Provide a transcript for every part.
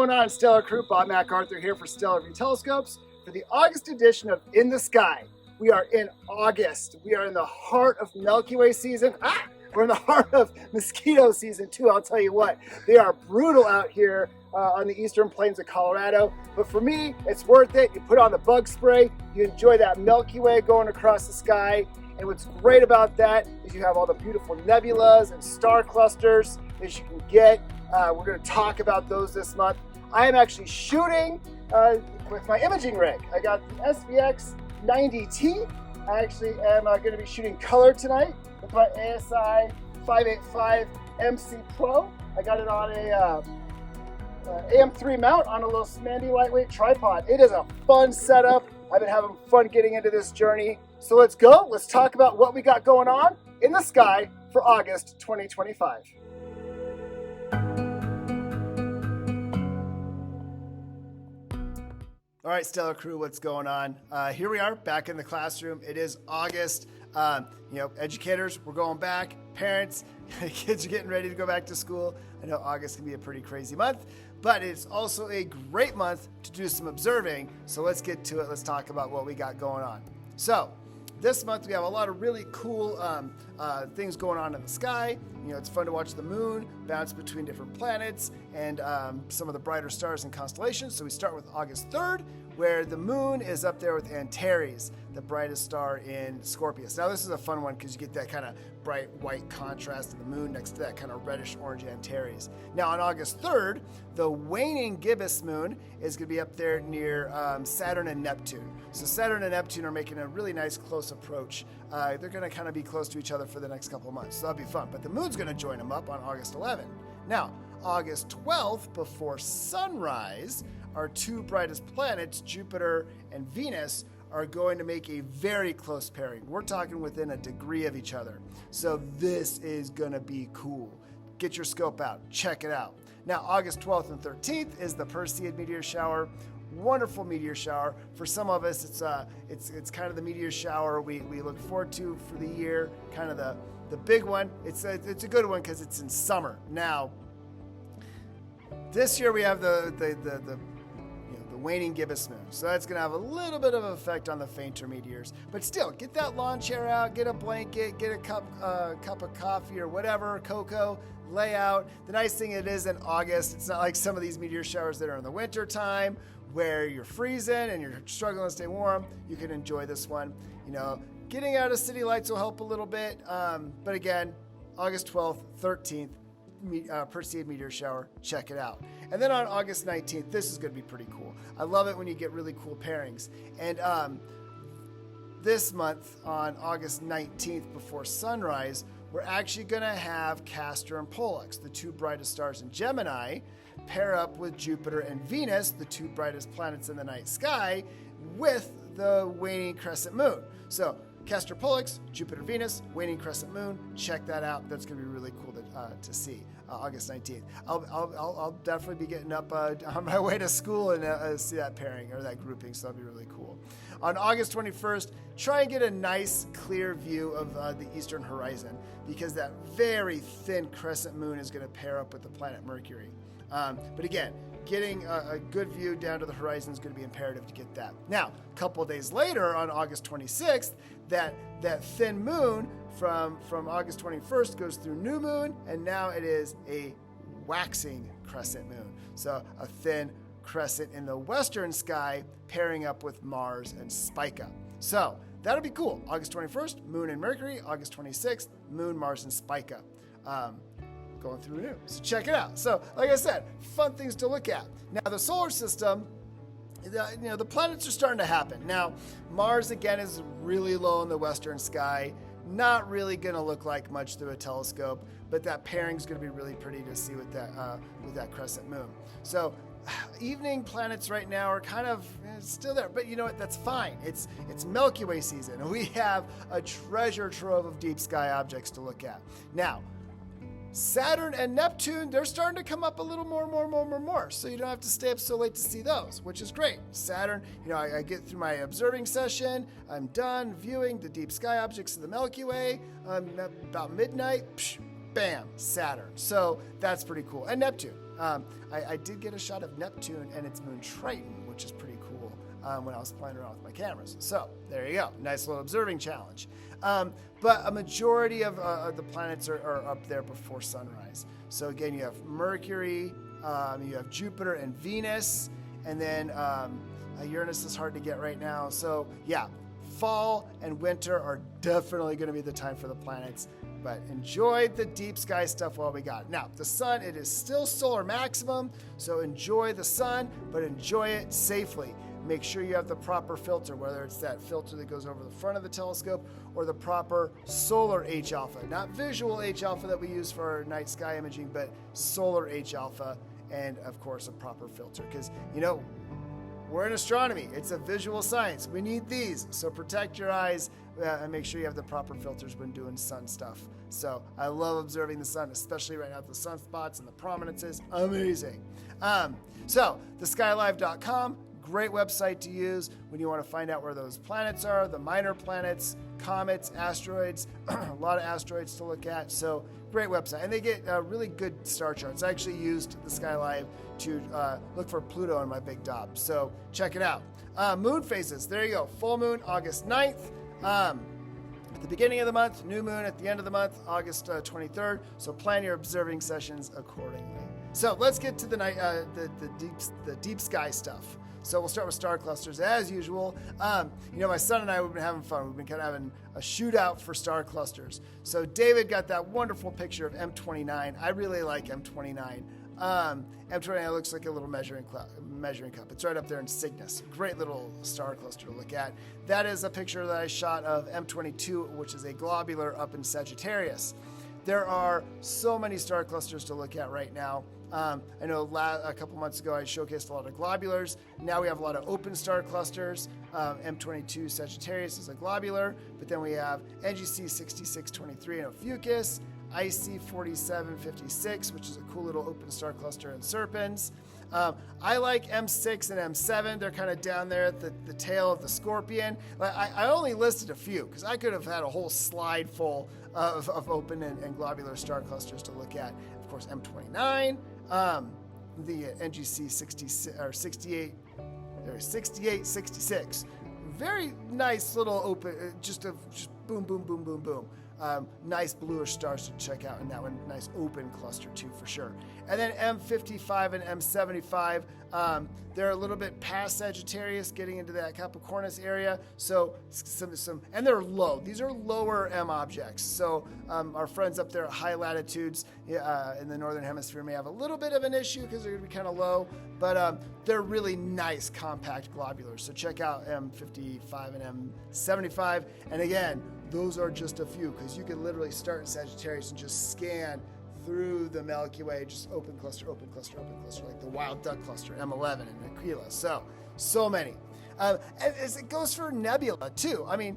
going on, Stellar Crew? Bob MacArthur here for Stellarvue Telescopes for the August edition of In the Sky. We are in August. We are in the heart of Milky Way season. We're in the heart of mosquito season too. I'll tell you what, they are brutal out here on the eastern plains of Colorado. But for me, it's worth it. You put on the bug spray, you enjoy that Milky Way going across the sky. And what's great about that is you have all the beautiful nebulas and star clusters that you can get. We're going to talk about those this month. I am actually shooting with my imaging rig. I got the SVX 90T. I actually am going to be shooting color tonight with my ASI 585 MC Pro. I got it on a AM3 mount on a little Smandy lightweight tripod. It is a fun setup. I've been having fun getting into this journey. So let's go. Let's talk about what we got going on in the sky for August 2025. All right, Stellar Crew, what's going on? Here we are back in the classroom. It is August. Educators, we're going back. Parents, kids are getting ready to go back to school. I know August can be a pretty crazy month, but it's also a great month to do some observing. So let's get to it. Let's talk about what we got going on. So this month we have a lot of really cool things going on in the sky. It's fun to watch the moon bounce between different planets and some of the brighter stars and constellations. So we start with August 3rd, where the moon is up there with Antares, the brightest star in Scorpius. Now this is a fun one because you get that kind of bright white contrast of the moon next to that kind of reddish orange Antares. Now on August 3rd, the waning gibbous moon is going to be up there near Saturn and Neptune. So Saturn and Neptune are making a really nice close approach. They're going to kind of be close to each other for the next couple of months. So that'll be fun. But the moon's going to join them up on August 11th. Now, August 12th, before sunrise, our two brightest planets, Jupiter and Venus, are going to make a very close pairing. We're talking within a degree of each other. So this is going to be cool. Get your scope out. Check it out. Now, August 12th and 13th is the Perseid Meteor Shower. Wonderful meteor shower. For some of us, it's kind of the meteor shower we look forward to for the year, kind of the big one. It's a good one because it's in summer. Now, this year we have the waning gibbous moon. So that's going to have a little bit of an effect on the fainter meteors. But still, get that lawn chair out, get a blanket, get a cup of coffee or whatever, cocoa, lay out. The nice thing it is in August, it's not like some of these meteor showers that are in the winter time where you're freezing and you're struggling to stay warm. You can enjoy this one. Getting out of city lights will help a little bit. But again, August 12th, 13th, Perseid Meteor Shower. Check it out. And then on August 19th, this is going to be pretty cool. I love it when you get really cool pairings. And this month, on August 19th, before sunrise, we're actually going to have Castor and Pollux, the two brightest stars in Gemini, pair up with Jupiter and Venus, the two brightest planets in the night sky, with the waning crescent moon. So Castor Pollux, Jupiter Venus, waning crescent moon. Check that out. That's going to be really cool to see. August 19th. I'll definitely be getting up on my way to school and see that pairing or that grouping. So that'll be really cool. On August 21st, try and get a nice clear view of the eastern horizon because that very thin crescent moon is going to pair up with the planet Mercury. But again, getting a good view down to the horizon is going to be imperative to get that. Now, a couple of days later, on August 26th, that thin moon from August 21st goes through new moon, and now it is a waxing crescent moon. So a thin crescent in the western sky pairing up with Mars and Spica. So that'll be cool. August 21st, moon and Mercury. August 26th, moon, Mars, and Spica. Going through new. So check it out. So like I said, fun things to look at. Now the solar system, the planets are starting to happen. Now Mars again is really low in the western sky. Not really going to look like much through a telescope, but that pairing is going to be really pretty to see with that crescent moon. So evening planets right now are kind of still there, but you know what? That's fine. It's Milky Way season, and we have a treasure trove of deep sky objects to look at. Now, Saturn and Neptune, they're starting to come up a little more. So you don't have to stay up so late to see those, which is great. Saturn, I get through my observing session. I'm done viewing the deep sky objects of the Milky Way. About midnight, bam, Saturn. So that's pretty cool. And Neptune. I did get a shot of Neptune and its moon Triton, which is pretty cool when I was playing around with my cameras. So there you go. Nice little observing challenge. But a majority of the planets are up there before sunrise. So again, you have Mercury, you have Jupiter and Venus, and then Uranus is hard to get right now. So yeah, fall and winter are definitely going to be the time for the planets. But enjoy the deep sky stuff while we got it. Now, the sun, it is still solar maximum, so enjoy the sun, but enjoy it safely. Make sure you have the proper filter, whether it's that filter that goes over the front of the telescope or the proper solar H-alpha. Not visual H-alpha that we use for our night sky imaging, but solar H-alpha, and of course a proper filter. Because, we're in astronomy. It's a visual science. We need these. So protect your eyes and make sure you have the proper filters when doing sun stuff. So I love observing the sun, especially right now with the sunspots and the prominences. Amazing. So theskylive.com, great website to use when you want to find out where those planets are, the minor planets, comets, asteroids, a lot of asteroids to look at. So great website. And they get really good star charts. I actually used the Skylive to look for Pluto on my big dot. So check it out. Moon phases. There you go. Full moon, August 9th. At the beginning of the month, new moon at the end of the month, August 23rd. So plan your observing sessions accordingly. So let's get to the night, the deep sky stuff. So we'll start with star clusters as usual. My son and I, we've been having fun. We've been kind of having a shootout for star clusters. So David got that wonderful picture of M29. I really like M29. M29 looks like a little measuring cup. It's right up there in Cygnus. Great little star cluster to look at. That is a picture that I shot of M22, which is a globular up in Sagittarius. There are so many star clusters to look at right now. I know a couple months ago I showcased a lot of globulars. Now we have a lot of open star clusters. M22 Sagittarius is a globular, but then we have NGC 6623 and Ophiuchus, IC 4756, which is a cool little open star cluster in Serpens. I like M6 and M7. They're kind of down there at the tail of the Scorpion. I only listed a few because I could have had a whole slide full of open and globular star clusters to look at. Of course, M29, the NGC 6866. Very nice little open, just boom, boom, boom, boom, boom. Nice bluish stars to check out in that one. Nice open cluster too, for sure. And then M55 and M75, they're a little bit past Sagittarius, getting into that Capricornus area. So and they're low. These are lower M objects. So our friends up there at high latitudes in the northern hemisphere may have a little bit of an issue because they're going to be kind of low, but they're really nice compact globulars. So check out M55 and M75. And again, those are just a few because you can literally start in Sagittarius and just scan through the Milky Way, just open cluster, open cluster, open cluster, like the wild duck cluster, M11 and Aquila. So many. And as it goes for nebula too. I mean,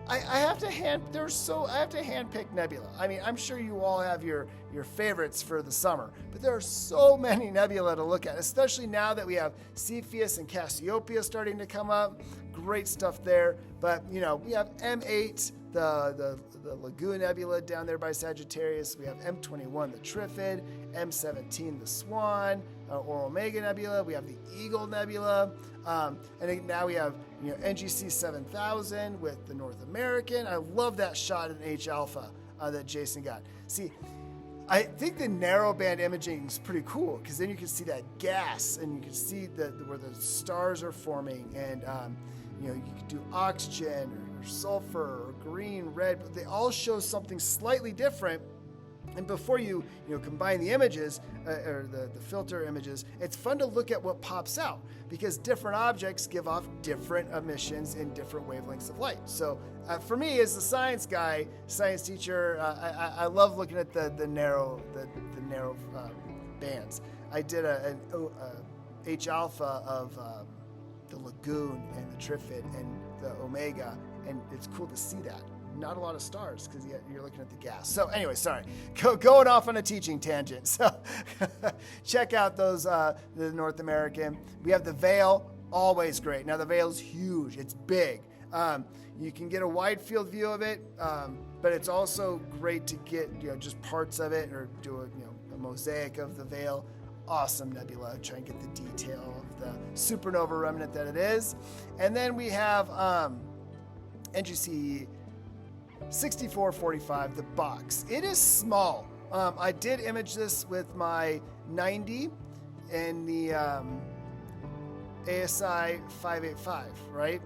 I have to handpick nebula. I mean, I'm sure you all have your favorites for the summer, but there are so many nebula to look at, especially now that we have Cepheus and Cassiopeia starting to come up. Great stuff there. But, we have M8, the Lagoon Nebula down there by Sagittarius. We have M21, the Trifid, M17, the Swan, or Omega Nebula. We have the Eagle Nebula. And now we have NGC 7000 with the North American. I love that shot in H-alpha that Jason got. See, I think the narrowband imaging is pretty cool because then you can see that gas and you can see where the stars are forming, and you can do oxygen or sulfur or green, red, but they all show something slightly different. And before you combine the images or the filter images, it's fun to look at what pops out because different objects give off different emissions in different wavelengths of light. So for me, as a science guy, science teacher, I love looking at the narrow bands. I did an H alpha of the Lagoon and the Trifid and the Omega, and it's cool to see that. Not a lot of stars because you're looking at the gas. So anyway, sorry, going off on a teaching tangent. So check out those, the North American. We have the Veil, always great. Now the Veil's huge, it's big. You can get a wide field view of it, but it's also great to get just parts of it or do a mosaic of the Veil. awesome nebula. Try and get the detail of the supernova remnant that it is. And then we have NGC 6445, the box. It is small. I did image this with my 90 and the ASI 585, right?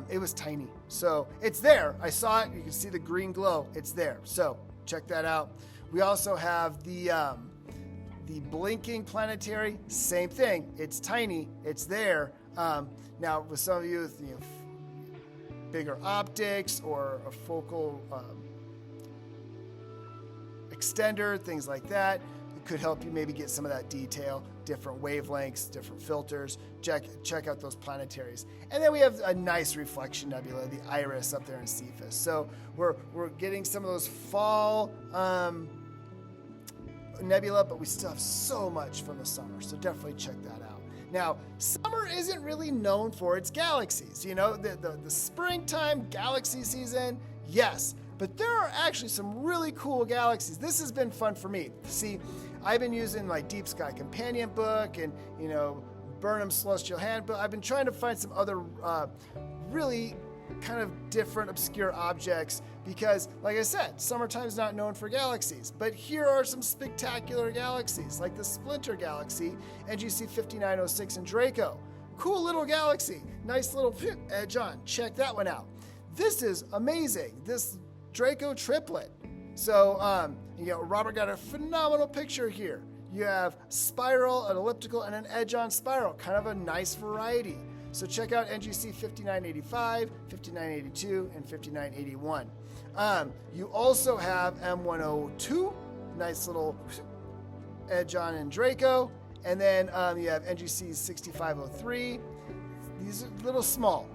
It was tiny. So it's there. I saw it. You can see the green glow. It's there. So check that out. We also have the blinking planetary. Same thing. It's tiny. It's there. Now, with some of you with bigger optics or a focal extender, things like that, it could help you maybe get some of that detail, different wavelengths, different filters. Check out those planetaries. And then we have a nice reflection nebula, the Iris up there in Cephas. So we're getting some of those fall nebula, but we still have so much from the summer. So definitely check that out. Now, summer isn't really known for its galaxies. The springtime galaxy season, yes, but there are actually some really cool galaxies. This has been fun for me. See, I've been using my Deep Sky Companion book and, Burnham's Celestial Handbook. I've been trying to find some other really kind of different, obscure objects because, like I said, summertime's not known for galaxies. But here are some spectacular galaxies, like the Splinter Galaxy, NGC 5906 in Draco. Cool little galaxy. Nice little edge on. Check that one out. This is amazing. This Draco triplet. So, Robert got a phenomenal picture here. You have spiral, an elliptical, and an edge-on spiral. Kind of a nice variety. So check out NGC 5985, 5982, and 5981. You also have M102, nice little edge-on in Draco. And then you have NGC 6503. These are a little small.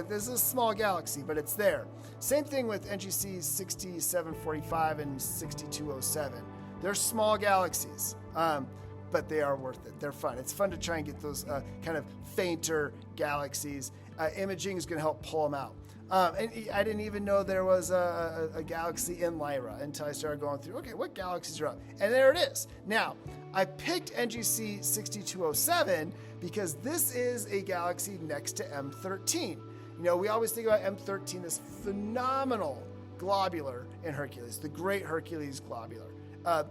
This is a small galaxy, but it's there. Same thing with NGC 6745 and 6207. They're small galaxies, but they are worth it. They're fun. It's fun to try and get those kind of fainter galaxies. Imaging is going to help pull them out. And I didn't even know there was a galaxy in Lyra until I started going through, okay, what galaxies are up? And there it is. Now, I picked NGC 6207 because this is a galaxy next to M13. We always think about M13, this phenomenal globular in Hercules, the great Hercules globular.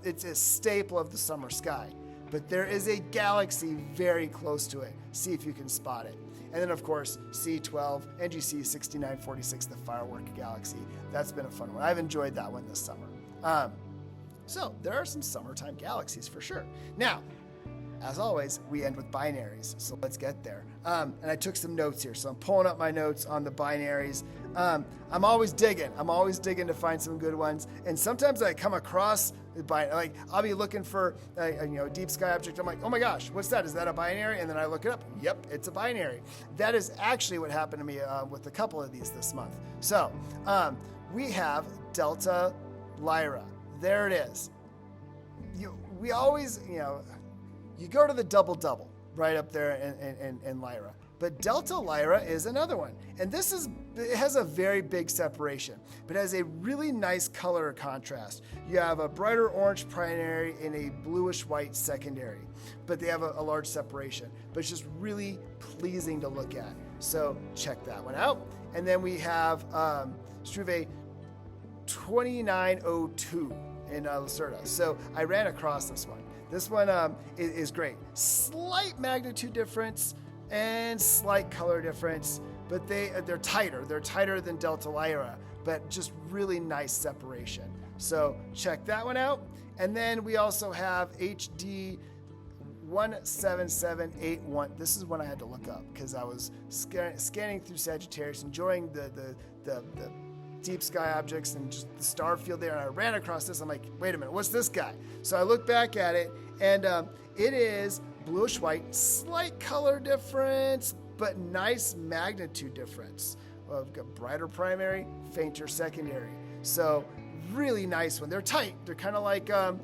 It's a staple of the summer sky. But there is a galaxy very close to it. See if you can spot it. And then, of course, C12, NGC 6946, the Firework Galaxy. That's been a fun one. I've enjoyed that one this summer. So there are some summertime galaxies for sure. Now, as always, we end with binaries. So let's get there. And I took some notes here. So I'm pulling up my notes on the binaries. I'm always digging. To find some good ones. And sometimes I come across I'll be looking for a deep sky object. I'm like, oh my gosh, what's that? Is that a binary? And then I look it up. Yep, it's a binary. That is actually what happened to me with a couple of these this month. So we have Delta Lyra. There it is. We always, you go to the double-double right up there in Lyra. But Delta Lyra is another one. And it has a very big separation, but has a really nice color contrast. You have a brighter orange primary and a bluish-white secondary, but they have a large separation. But it's just really pleasing to look at. So check that one out. And then we have Struve 2902 in Lacerda. So I ran across this one. This one is great. Slight magnitude difference and slight color difference, but they're tighter. They're tighter than Delta Lyra, but just really nice separation. So check that one out. And then we also have HD 17781. This is one I had to look up because I was scanning through Sagittarius, enjoying the deep sky objects and just the star field there, and I ran across this. I'm like, wait a minute, what's this guy? So I looked back at it, and it is bluish white, slight color difference, but nice magnitude difference. We've got brighter primary, fainter secondary. So really nice one. They're tight. They're kind of like the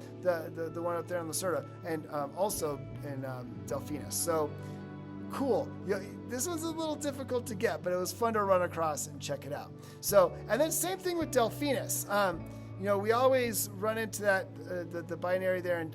one up there in Lacerda, and also in Delphinus. So cool. This was a little difficult to get, but it was fun to run across and check it out. So, and then same thing with Delphinus. We always run into that the binary there in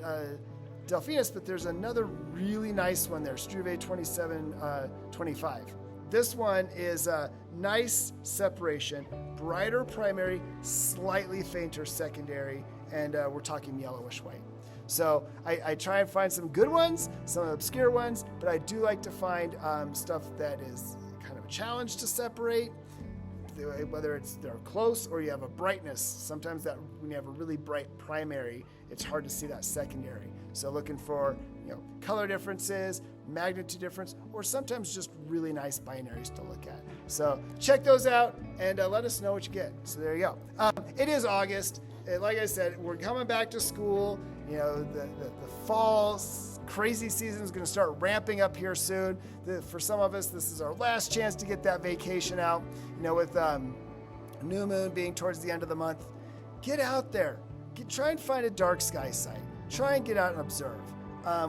Delphinus, but there's another really nice one there, Struve 2725. This one is a nice separation, brighter primary, slightly fainter secondary, and we're talking yellowish white. So I try and find some good ones, some obscure ones, but I do like to find stuff that is kind of a challenge to separate, whether they're close or you have a brightness. Sometimes that when you have a really bright primary, it's hard to see that secondary. So looking for color differences, magnitude difference, or sometimes just really nice binaries to look at. So check those out and let us know what you get. So there you go. It is August. Like I said, we're coming back to school. The fall crazy season is going to start ramping up here soon. For some of us, this is our last chance to get that vacation out. With new moon being towards the end of the month, get out there. Try and find a dark sky site. Try and get out and observe.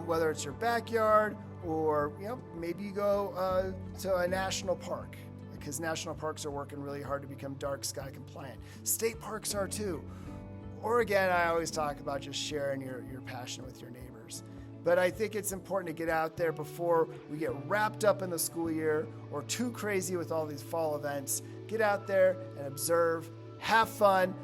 Whether it's your backyard or maybe you go to a national park, because national parks are working really hard to become dark sky compliant. State parks are too. Or again, I always talk about just sharing your passion with your neighbors. But I think it's important to get out there before we get wrapped up in the school year or too crazy with all these fall events. Get out there and observe, have fun.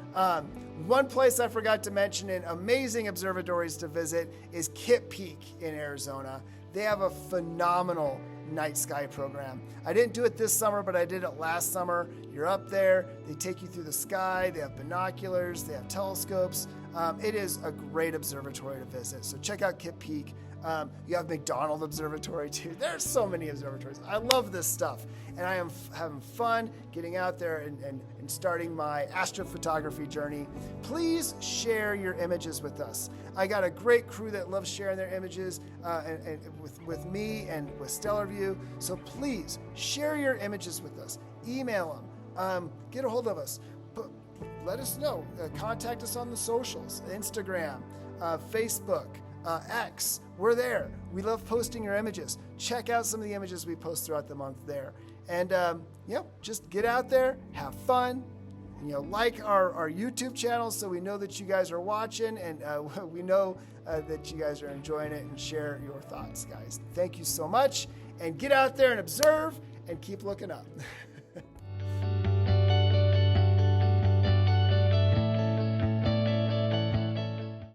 One place I forgot to mention in amazing observatories to visit is Kitt Peak in Arizona. They have a phenomenal night sky program. I didn't do it this summer, but I did it last summer. You're up there, they take you through the sky, they have binoculars, they have telescopes. It is a great observatory to visit. So check out Kitt Peak. You have McDonald Observatory too. There's so many observatories. I love this stuff. And I am having fun getting out there and starting my astrophotography journey. Please share your images with us. I got a great crew that loves sharing their images and with me and with Stellarvue. So please share your images with us. Email them. Get a hold of us. Let us know. Contact us on the socials, Instagram, Facebook, X. We're there. We love posting your images. Check out some of the images we post throughout the month there. And just get out there, have fun. Like our YouTube channel so we know that you guys are watching, and we know that you guys are enjoying it, and share your thoughts, guys. Thank you so much, and get out there and observe and keep looking up.